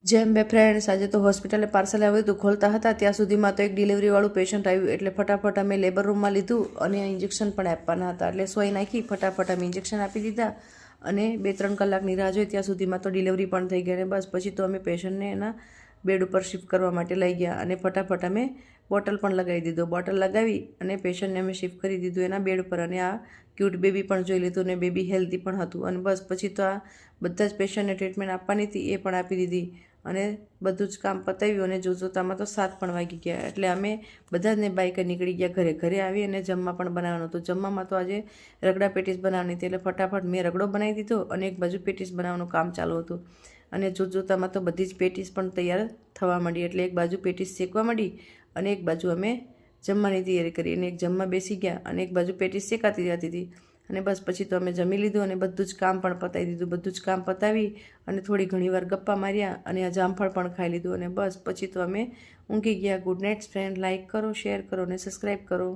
જેમ બે ફ્રેન્ડ્સ આજે તો હોસ્પિટલે પાર્સલ આવ્યું હતું, ખોલતા હતા ત્યાં સુધીમાં તો એક ડિલિવરીવાળું પેશન્ટ આવ્યું. એટલે ફટાફટ અમે લેબર રૂમમાં લીધું અને ઇન્જેક્શન પણ આપવાના હતા. એટલે સોય નાખી ફટાફટ અમે ઇન્જેક્શન આપી દીધા અને 2-3 કલાકની રાહ જોઈ ત્યાં સુધીમાં તો ડિલિવરી પણ થઈ ગઈ. અને બસ પછી તો અમે પેશન્ટને એના બેડ ઉપર શિફ્ટ કરવા માટે લઈ ગયા અને ફટાફટ અમે બોટલ પણ લગાવી દીધો. બોટલ લગાવી અને પેશન્ટને અમે શિફ્ટ કરી દીધું એના બેડ પર. અને આ ક્યુટ બેબી પણ જોઈ લીધું અને બેબી હેલ્ધી પણ હતું. અને બસ પછી તો આ બધા જ પેશન્ટને ટ્રીટમેન્ટ આપવાની હતી એ પણ આપી દીધી અને બધું જ કામ પતાવ્યું. અને જોતામાં તો 7 પણ વાગી ગયા. એટલે અમે બધા જ ને બાઈકે નીકળી ગયા ઘરે આવી અને જમવા પણ બનાવવાનું હતું. જમવામાં તો આજે રગડા પેટીસ બનાવવાની હતી. એટલે ફટાફટ મેં રગડો બનાવી દીધો અને એક બાજુ પેટીસ બનાવવાનું કામ ચાલુ હતું. અને જોતામાં તો બધી જ પેટીસ પણ તૈયાર થવા માંડી. એટલે એક બાજુ પેટીસ શેકવા માંડી અને એક બાજુ અમે જમવાની તૈયારી કરી. અને એક જમવા બેસી ગયા અને એક બાજુ પેટીસ શેકાતી જતી હતી. અને બસ પછી તો અમે જમી લીધું અને બધું જ કામ પણ પતાવી દીધું. બધું જ કામ પતાવી અને થોડી ઘણીવાર ગપ્પા માર્યા અને આ જામફળ પણ ખાઈ લીધું. અને બસ પછી તો અમે ઊંઘી ગયા. Good night friend. લાઇક કરો, શેર કરો અને સબસ્ક્રાઈબ કરો.